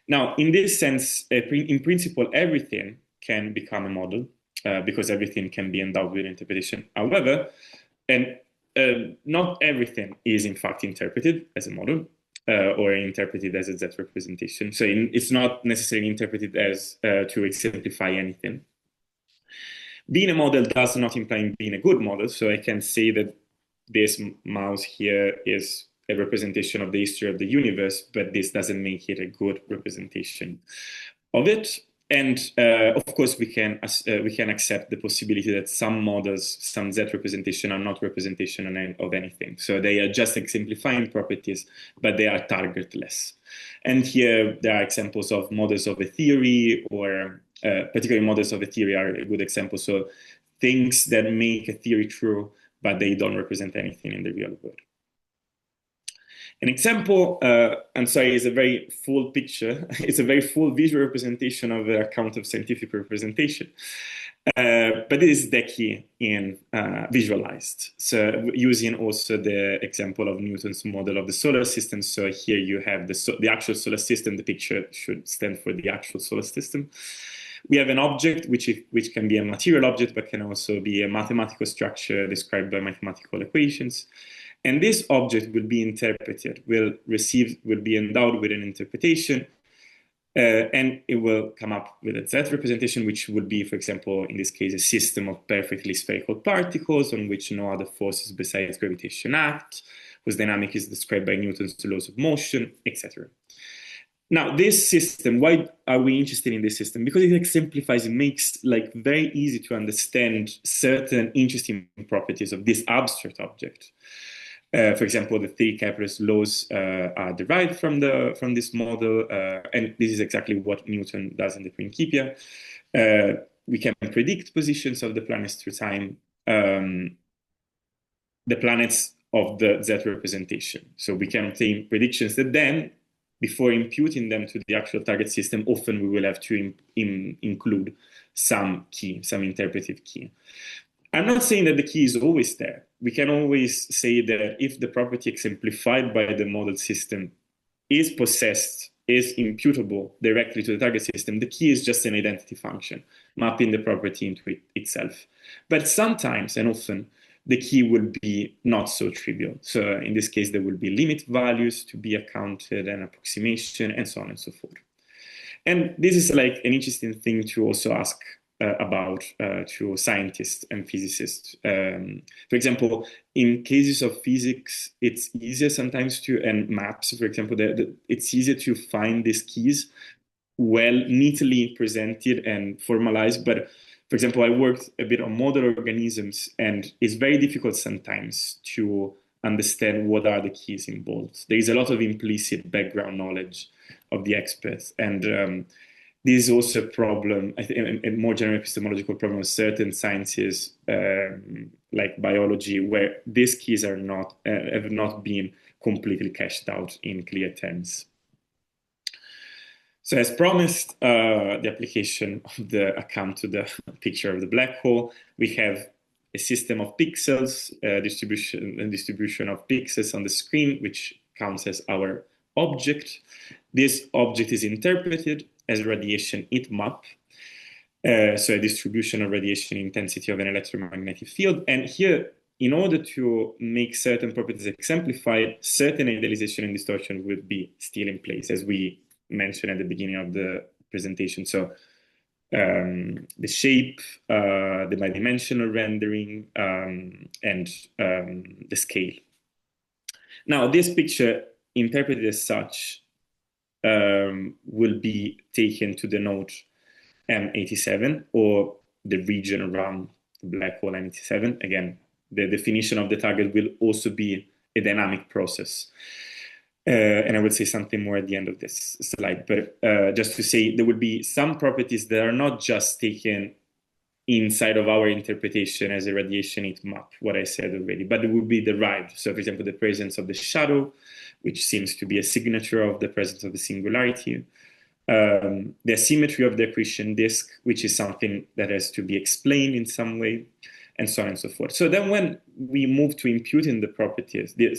Now, in this sense, in principle, everything can become a model, because everything can be endowed with interpretation. However, not everything is in fact interpreted as a model, or interpreted as a Z representation. So it's not necessarily interpreted as to exemplify anything. Being a model does not imply being a good model. So I can say that this mouse here is a representation of the history of the universe, but this doesn't make it a good representation of it. And of course, we can accept the possibility that some models, some Z representation, are not representation of anything. So they are just exemplifying properties, but they are targetless. And here there are examples of models of a theory, or particularly models of a theory are a good example. So things that make a theory true, but they don't represent anything in the real world. An example, I'm sorry, is a very full picture. It's a very full visual representation of the account of scientific representation. But it is Decky in visualized. So using also the example of Newton's model of the solar system. So here you have the actual solar system. The picture should stand for the actual solar system. We have an object which can be a material object, but can also be a mathematical structure described by mathematical equations. And this object will be interpreted, will be endowed with an interpretation, and it will come up with a Z representation, which would be, for example, in this case, a system of perfectly spherical particles on which no other forces besides gravitation act, whose dynamic is described by Newton's laws of motion, etc. Now, this system, why are we interested in this system? Because it exemplifies, it makes like very easy to understand certain interesting properties of this abstract object. For example, the three Kepler's laws are derived from this model, and this is exactly what Newton does in the Principia. We can predict positions of the planets through time, the planets of the Z representation. So we can obtain predictions that then, before imputing them to the actual target system, often we will have to include some key, some interpretive key. I'm not saying that the key is always there. We can always say that if the property exemplified by the model system is possessed, is imputable directly to the target system, the key is just an identity function, mapping the property into it itself. But sometimes, and often, the key will be not so trivial. So in this case, there will be limit values to be accounted, and approximation, and so on and so forth. And this is like an interesting thing to also ask about to scientists and physicists. For example, in cases of physics, it's easier sometimes to, and maps, for example, it's easier to find these keys well, neatly presented and formalized. But for example, I worked a bit on model organisms, and it's very difficult sometimes to understand what are the keys involved. There is a lot of implicit background knowledge of the experts, and this is also a problem, I think, a more general epistemological problem of certain sciences, like biology, where these keys are not have not been completely cashed out in clear terms. So as promised, the application of the account to the picture of the black hole, we have a system of pixels, distribution of pixels on the screen, which counts as our object. This object is interpreted as a radiation heat map, so a distribution of radiation intensity of an electromagnetic field. And here, in order to make certain properties exemplified, certain idealization and distortion will be still in place, as we mentioned at the beginning of the presentation. So the shape, the bidimensional rendering, and the scale. Now, this picture, interpreted as such, will be taken to denote M87, or the region around the black hole M87. Again, the definition of the target will also be a dynamic process. And I will say something more at the end of this slide. But just to say, there will be some properties that are not just taken inside of our interpretation as a radiation heat map, what I said already, but it will be derived. So, for example, the presence of the shadow, which seems to be a signature of the presence of the singularity, the asymmetry of the accretion disk, which is something that has to be explained in some way, and so on and so forth. So then when we move to imputing the properties, the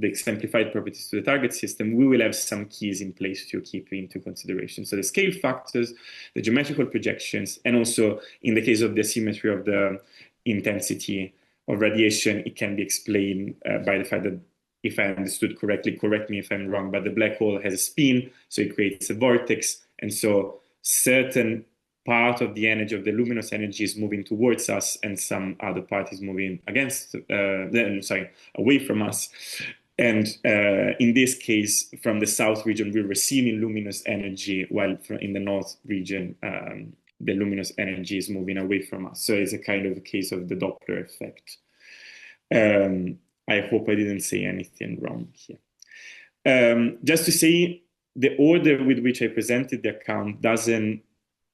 exemplified properties to the target system, we will have some keys in place to keep into consideration. So the scale factors, the geometrical projections, and also in the case of the asymmetry of the intensity of radiation, it can be explained by the fact that, if I understood correctly, correct me if I'm wrong, but the black hole has a spin, so it creates a vortex, and so certain part of the energy, of the luminous energy, is moving towards us, and some other part is moving away from us. And in this case, from the south region, we're receiving luminous energy, while in the north region, the luminous energy is moving away from us. So it's a kind of a case of the Doppler effect. I hope I didn't say anything wrong here. Just to say, the order with which I presented the account doesn't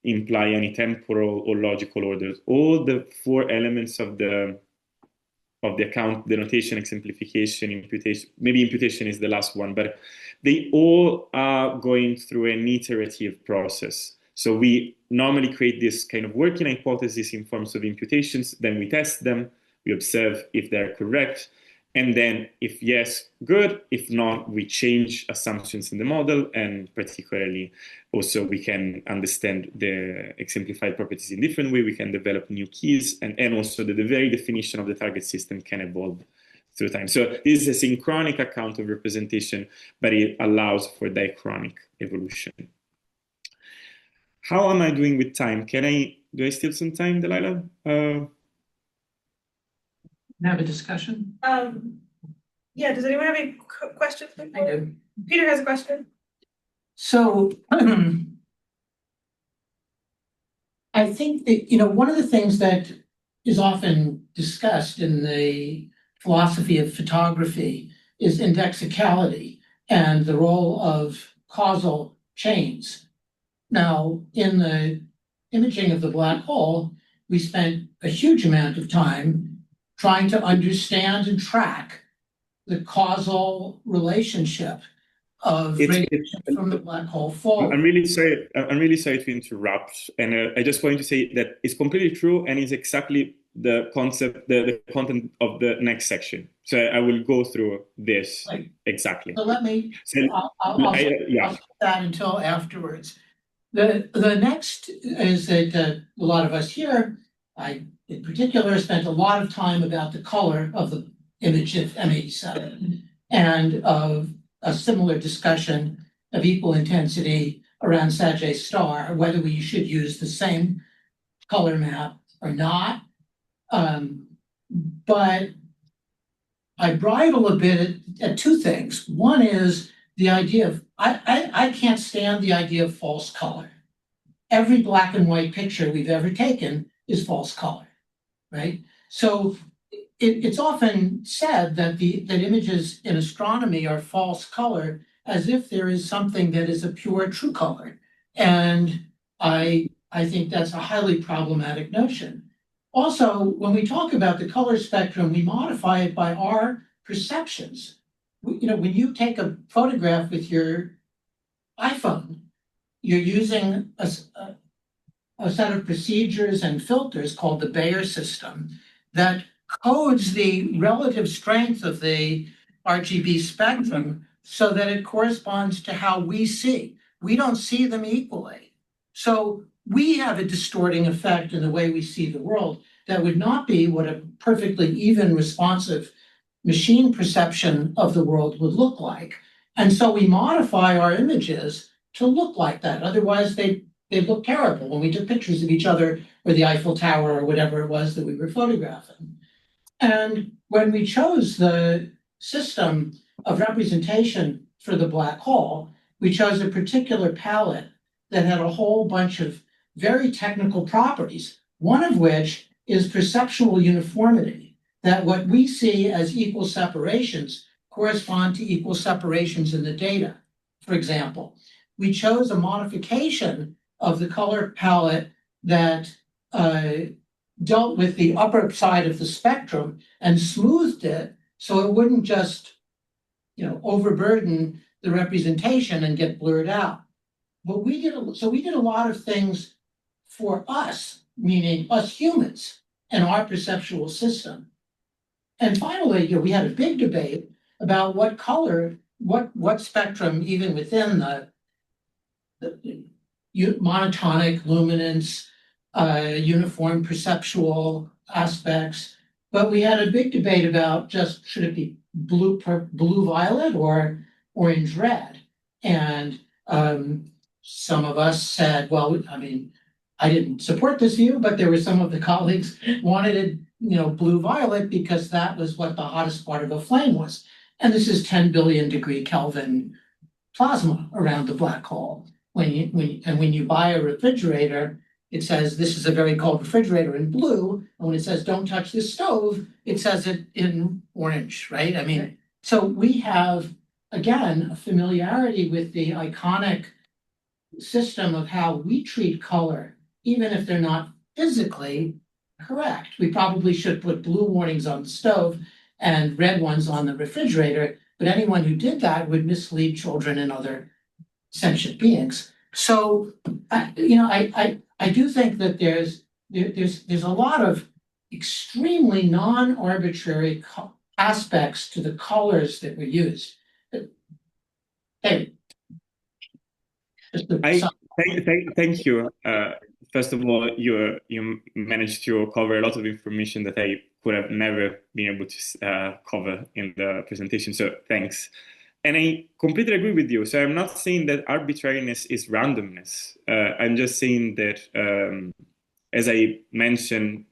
imply any temporal or logical orders. All the four elements of the account, the notation, exemplification, imputation, maybe imputation is the last one, but they all are going through an iterative process. So we normally create this kind of working hypothesis in forms of imputations, then we test them, we observe if they're correct, and then if yes, good. If not, we change assumptions in the model, and particularly also we can understand the exemplified properties in different way. We can develop new keys, and also the very definition of the target system can evolve through time. So this is a synchronic account of representation, but it allows for diachronic evolution. How am I doing with time? Do I still have some time, Delilah? Have a discussion? Yeah, does anyone have any questions? I do. Peter has a question. So I think that, one of the things that is often discussed in the philosophy of photography is indexicality and the role of causal chains. Now, in the imaging of the black hole, we spent a huge amount of time trying to understand and track the causal relationship of radiation from the black hole forward. I'm really sorry. I'm really sorry to interrupt, and I just wanted to say that it's completely true, and it's exactly the concept, the content of the next section. So I will go through this exactly. So let me. So, I'll skip that until afterwards. The next is that a lot of us here, I in particular, spent a lot of time about the color of the image of M87 and of a similar discussion of equal intensity around Sagittarius star, whether we should use the same color map or not. But I bridle a bit at two things. One is the idea of, I can't stand the idea of false color. Every black and white picture we've ever taken is false color, right? So it's often said that that images in astronomy are false color, as if there is something that is a pure true color. And I think that's a highly problematic notion. Also, when we talk about the color spectrum, we modify it by our perceptions. You know, when you take a photograph with your iPhone, you're using a set of procedures and filters called the Bayer system that codes the relative strength of the RGB spectrum so that it corresponds to how we see. We don't see them equally. So we have a distorting effect in the way we see the world that would not be what a perfectly even responsive machine perception of the world would look like. And so we modify our images to look like that. Otherwise, they look terrible when we took pictures of each other or the Eiffel Tower or whatever it was that we were photographing. And when we chose the system of representation for the black hole, we chose a particular palette that had a whole bunch of very technical properties, one of which is perceptual uniformity, that what we see as equal separations correspond to equal separations in the data. For example, we chose a modification of the color palette that dealt with the upper side of the spectrum and smoothed it so it wouldn't just, overburden the representation and get blurred out. But we did a lot of things for us, meaning us humans and our perceptual system. And finally, we had a big debate about what color, what spectrum, even within the monotonic, luminance, uniform perceptual aspects. But we had a big debate about just should it be blue violet or orange red. And some of us said, well, I didn't support this view, but there were some of the colleagues wanted it, blue violet because that was what the hottest part of a flame was. And this is 10 billion degree Kelvin plasma around the black hole. When you buy a refrigerator, it says this is a very cold refrigerator in blue. And when it says don't touch this stove, it says it in orange, right? So we have, again, a familiarity with the iconic system of how we treat color, even if they're not physically correct. We probably should put blue warnings on the stove and red ones on the refrigerator, but anyone who did that would mislead children and other sentient beings. So, I do think that there's a lot of extremely non-arbitrary aspects to the colors that were used. Hey. Thank you. First of all, you managed to cover a lot of information that I could have never been able to cover in the presentation. So thanks. And I completely agree with you. So I'm not saying that arbitrariness is randomness. I'm just saying that, as I mentioned,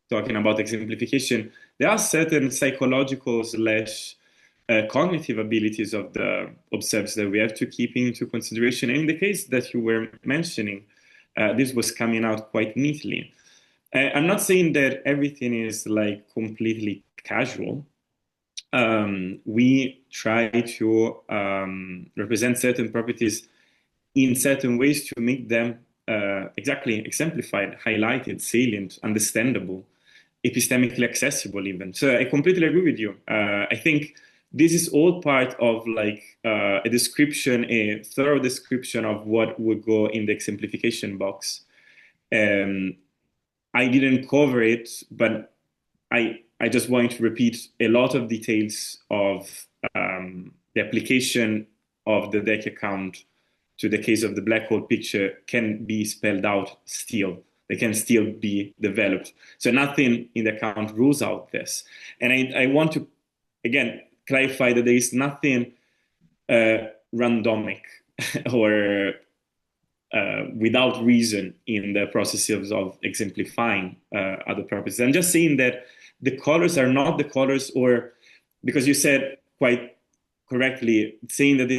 talking about exemplification, there are certain psychological / cognitive abilities of the observers that we have to keep into consideration. And in the case that you were mentioning, this was coming out quite neatly. I'm not saying that everything is like completely casual. we try to represent certain properties in certain ways to make them exactly exemplified, highlighted, salient, understandable, epistemically accessible even. So I completely agree with you. I think this is all part of like a description, a thorough description of what would go in the exemplification box. I didn't cover it, but I just wanted to repeat a lot of details of the application of the deck account to the case of the black hole picture can be spelled out still. They can still be developed. So nothing in the account rules out this. And I want to, again, clarify that there is nothing randomic or without reason in the processes of exemplifying other properties. I'm just saying that the colors are not the colors, or because you said quite correctly, saying that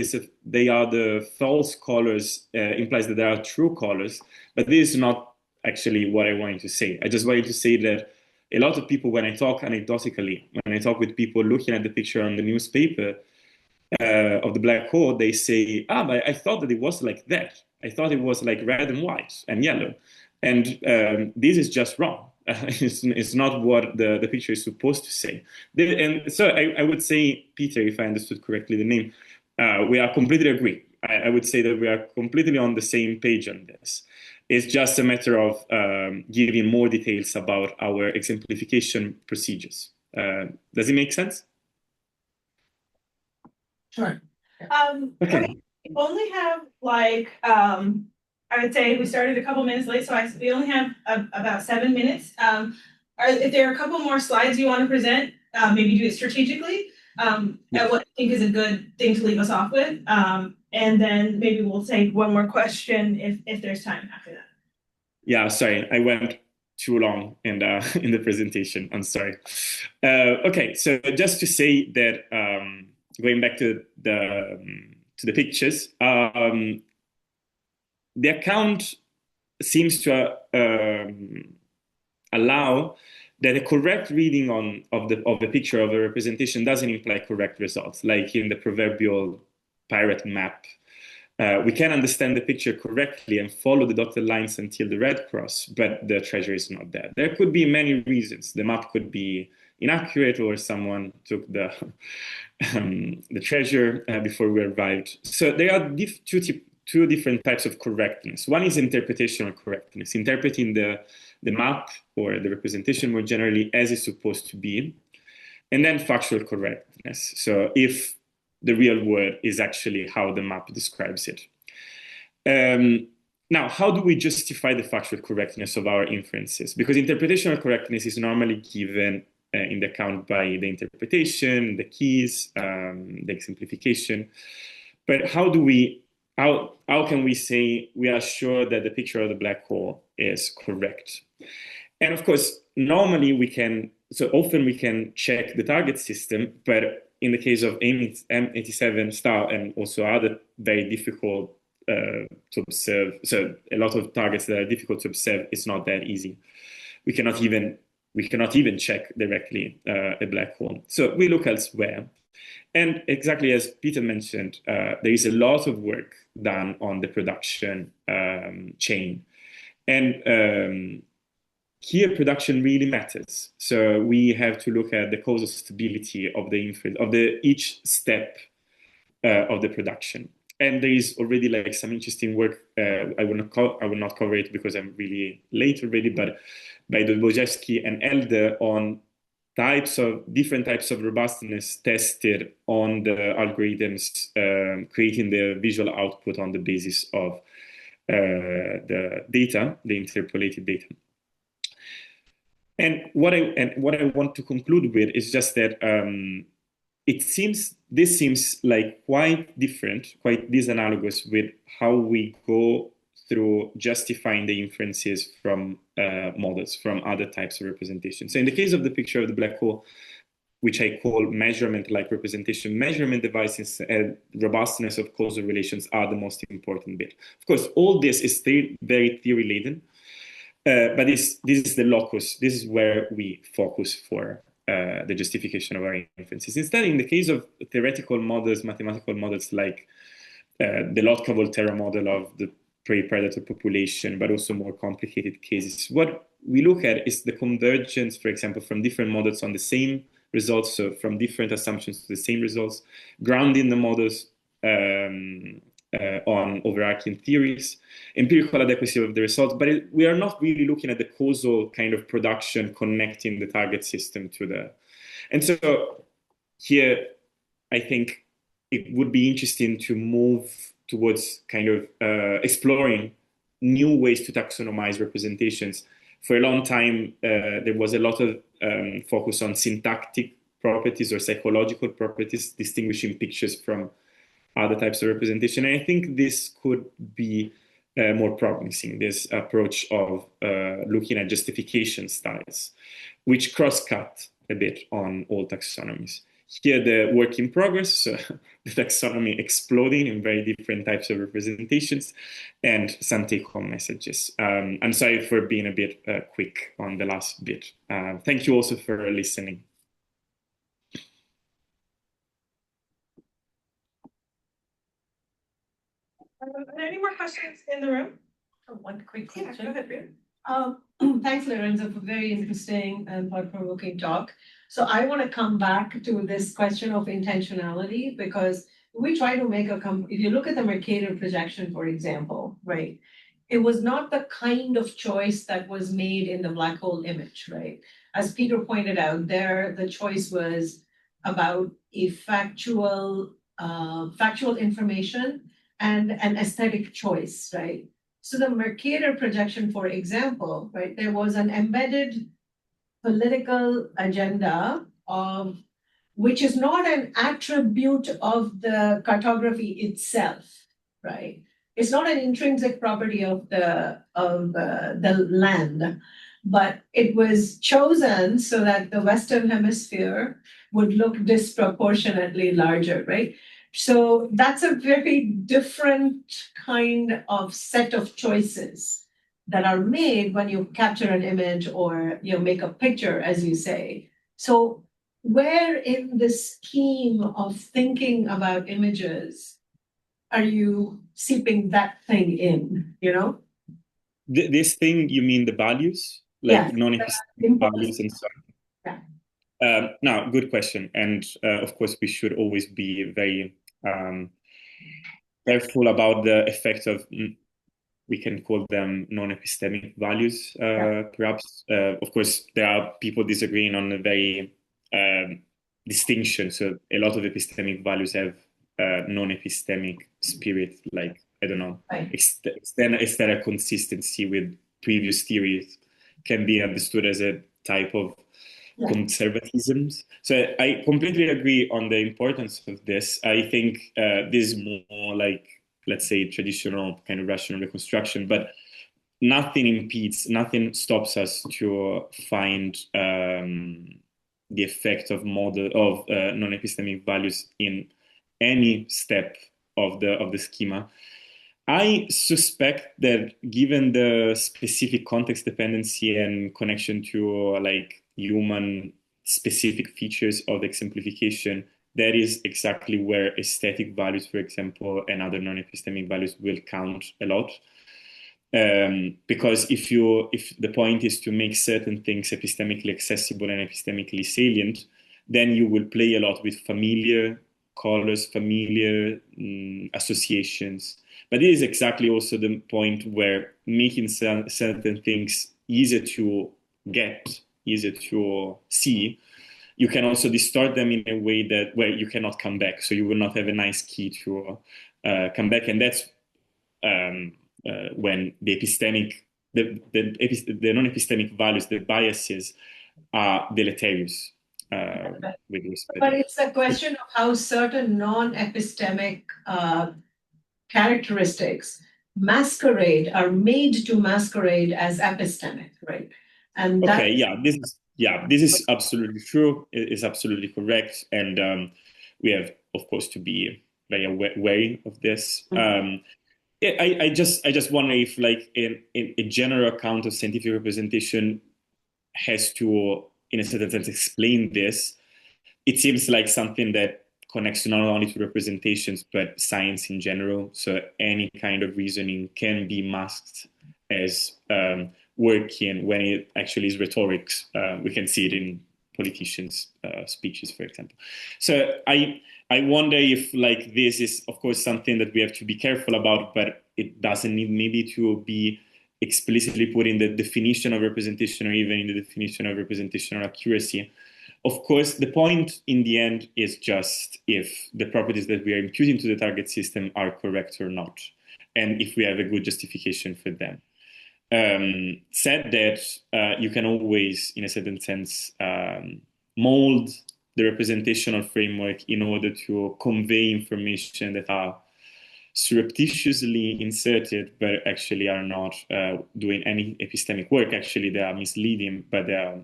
they are the false colors implies that there are true colors, but this is not actually what I wanted to say. I just wanted to say that a lot of people, when I talk anecdotically, when I talk with people looking at the picture on the newspaper of the black hole, they say, but I thought that it was like that. I thought it was like red and white and yellow. And this is just wrong. It's not what the picture is supposed to say. And so I would say, Peter, if I understood correctly the name, we are completely agree. I would say that we are completely on the same page on this. It's just a matter of giving more details about our exemplification procedures. Does it make sense? Sure. Okay. We only have like, I would say we started a couple minutes late, so we only have about 7 minutes. If there are a couple more slides you want to present, maybe do it strategically. At what I think is a good thing to leave us off with. And then maybe we'll take one more question if there's time after that. Yeah, sorry, I went too long in the presentation. I'm sorry. Okay, so just to say that going back to the pictures, the account seems to allow that a correct reading of the picture of a representation doesn't imply correct results, like in the proverbial pirate map. We can understand the picture correctly and follow the dotted lines until the red cross, but the treasure is not there. There could be many reasons. The map could be inaccurate, or someone took the treasure before we arrived. So there are two different types of correctness. One is interpretational correctness, interpreting the map or the representation more generally as it's supposed to be, and then factual correctness. So if the real world is actually how the map describes it. Now, how do we justify the factual correctness of our inferences? Because interpretational correctness is normally given in the account by the interpretation, the keys, the exemplification. But how can we say we are sure that the picture of the black hole is correct? And of course, normally often we can check the target system, but in the case of M87 star and also other very difficult to observe, so a lot of targets that are difficult to observe, it's not that easy. We cannot even check directly a black hole. So we look elsewhere. And exactly as Peter mentioned, there is a lot of work done on the production chain. And here production really matters. So we have to look at the causal stability of the inference, of each step of the production. And there is already like some interesting work. I will not cover it because I'm really late already, but by Dobojewski and Elder on different types of robustness tested on the algorithms, creating the visual output on the basis of the data, the interpolated data. And what I want to conclude with is just that this seems like quite different, quite disanalogous with how we go through justifying the inferences from models, from other types of representation. So in the case of the picture of the black hole, which I call measurement-like representation, measurement devices and robustness of causal relations are the most important bit. Of course, all this is still very theory-laden, but this is the locus. This is where we focus for the justification of our inferences. Instead, in the case of theoretical models, mathematical models like the Lotka-Volterra model of the prey-predator population, but also more complicated cases, what we look at is the convergence, for example, from different models on the same results, so from different assumptions to the same results, grounding the models on overarching theories, empirical adequacy of the results, but we are not really looking at the causal kind of production connecting the target system to the. And so here, I think it would be interesting to move towards kind of exploring new ways to taxonomize representations. For a long time, there was a lot of focus on syntactic properties or psychological properties, distinguishing pictures from other types of representation. And I think this could be more promising, this approach of looking at justification styles, which cross-cut a bit on all taxonomies. Here, the work in progress, so the taxonomy exploding in very different types of representations, and some take-home messages. I'm sorry for being a bit quick on the last bit. Thank you also for listening. Are there any more questions in the room? One quick Yeah, question. go ahead, Rhea. Thanks, Lorenzo, for very interesting and thought-provoking talk. So I want to come back to this question of intentionality, because we try to make if you look at the Mercator projection, for example, right? It was not the kind of choice that was made in the black hole image, right? As Peter pointed out, the choice was about a factual information and an aesthetic choice, right? So the Mercator projection, for example, right, there was an embedded political agenda which is not an attribute of the cartography itself, right? It's not an intrinsic property of the land, but it was chosen so that the Western Hemisphere would look disproportionately larger, right? So that's a very different kind of set of choices that are made when you capture an image or make a picture, as you say. So where in the scheme of thinking about images are you seeping that thing in, This thing, you mean the values? Like Yes, non-epistemic values and so on? Yeah. Now, good question. And of course, we should always be very careful about the effect of, we can call them non-epistemic values, perhaps. Of course, there are people disagreeing on a very distinction. So a lot of epistemic values have non-epistemic spirit, like, I don't know, Right. external consistency with previous theories can be understood as a type of conservatism. So I completely agree on the importance of this. I think this is more like, let's say, traditional kind of rational reconstruction, but nothing stops us to find the effect of non-epistemic values in any step of the schema. I suspect that given the specific context dependency and connection to like human specific features of exemplification, that is exactly where aesthetic values, for example, and other non-epistemic values will count a lot. Because if the point is to make certain things epistemically accessible and epistemically salient, then you will play a lot with familiar colors, familiar associations. But it is exactly also the point where making certain things easier to get, easier to see, you can also distort them in a way that where you cannot come back. So you will not have a nice key to come back, and that's when the non-epistemic values, the biases, are deleterious with respect. But it's a question of how certain non-epistemic characteristics are made to masquerade as epistemic, right? And okay, this is absolutely true. It is absolutely correct, and we have, of course, to be very wary of this. I just wonder if, like, in a general account of scientific representation has to in a certain sense, explain this, it seems like something that connects not only to representations, but science in general. So any kind of reasoning can be masked as working when it actually is rhetorics. We can see it in politicians' speeches, for example. So I wonder if like this is, of course, something that we have to be careful about, but it doesn't need maybe to be explicitly put in the definition of representation or even in the definition of representational accuracy. Of course, the point in the end is just if the properties that we are imputing to the target system are correct or not, and if we have a good justification for them. Said that, you can always, in a certain sense, mold the representational framework in order to convey information that are surreptitiously inserted, but actually are not doing any epistemic work. Actually, they are misleading, but they are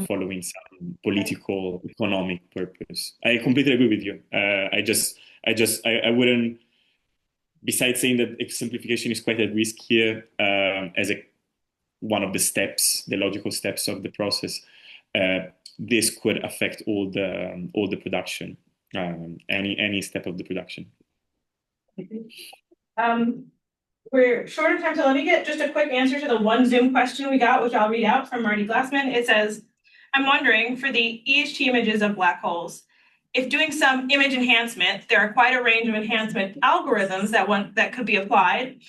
following some political, economic purpose. I completely agree with you. I wouldn't, besides saying that exemplification is quite at risk here, as one of the steps, the logical steps of the process, this could affect all the production, any step of the production. We're short of time, so let me get just a quick answer to the one Zoom question we got, which I'll read out from Marty Glassman. It says, I'm wondering, for the EHT images of black holes, if doing some image enhancement, there are quite a range of enhancement algorithms that could be applied.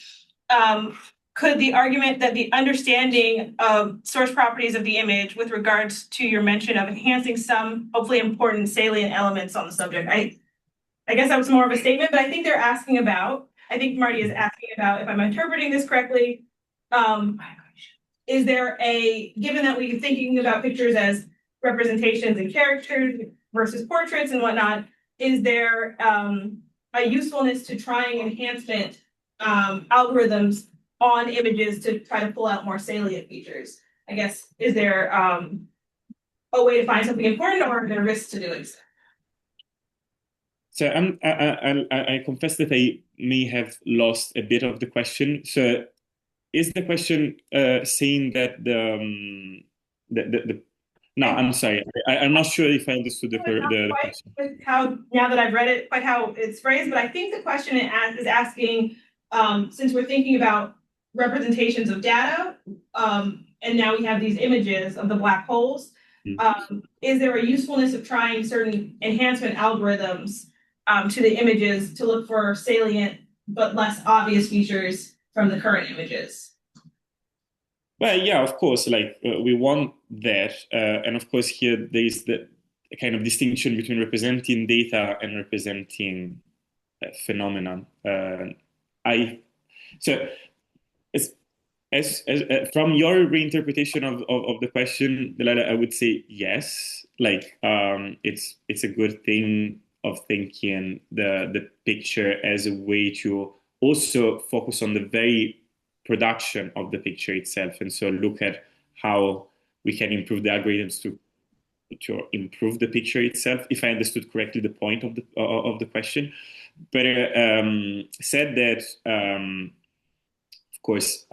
Could the argument that the understanding of source properties of the image with regards to your mention of enhancing some hopefully important salient elements on the subject, I guess that was more of a statement, but I think they're asking about, I think Marty is asking about, if I'm interpreting this correctly, is there given that we're thinking about pictures as representations and characters versus portraits and whatnot, is there a usefulness to trying enhancement algorithms on images to try to pull out more salient features? I guess, is there a way to find something important, or are there risks to doing so? So I confess that I may have lost a bit of the question. So is the question saying that no, I'm sorry. I'm not sure if I understood the question. With how, now that I've read it, quite how it's phrased, but I think the question is asking, since we're thinking about representations of data, and now we have these images of the black holes, is there a usefulness of trying certain enhancement algorithms to the images to look for salient but less obvious features from the current images? Well, yeah, of course, like we want that. And of course, here there is the kind of distinction between representing data and representing phenomena. So as from your reinterpretation of the question, Delilah, I would say yes. Like it's a good thing of thinking the picture as a way to also focus on the very production of the picture itself, and so look at how we can improve the algorithms to improve the picture itself, if I understood correctly the point of the question. But said that, of course,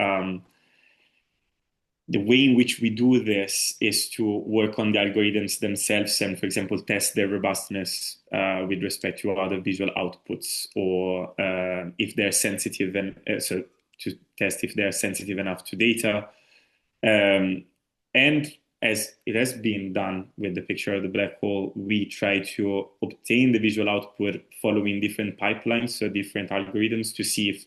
the way in which we do this is to work on the algorithms themselves and, for example, test their robustness with respect to other visual outputs, or if they're sensitive, and so to test if they're sensitive enough to data. And as it has been done with the picture of the black hole, we try to obtain the visual output following different pipelines, so different algorithms, to see if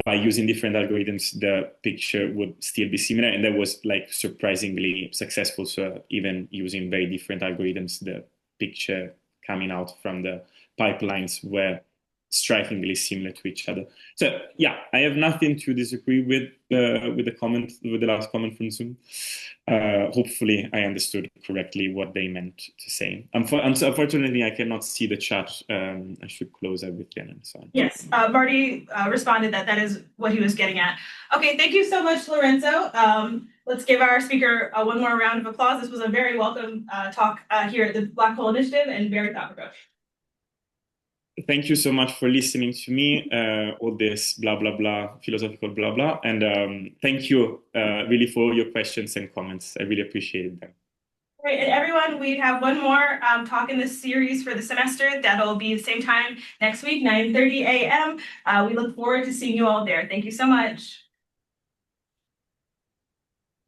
by using different algorithms, the picture would still be similar. And that was like surprisingly successful. So even using very different algorithms, the picture coming out from the pipelines were strikingly similar to each other. So yeah, I have nothing to disagree with the comment, with the last comment from Zoom. Hopefully I understood correctly what they meant to say. Unfortunately, I cannot see the chat. I should close everything and so on. Yes, Marty responded that is what he was getting at. Okay, thank you so much, Lorenzo. Let's give our speaker one more round of applause. This was a very welcome talk here at the Black Hole Initiative and very thought-provoking. Thank you so much for listening to me, all this blah, blah, blah, philosophical blah, blah. And thank you really for your questions and comments. I really appreciated them. Great, and everyone, we have one more talk in this series for the semester. That'll be the same time next week, 9:30 a.m. We look forward to seeing you all there. Thank you so much.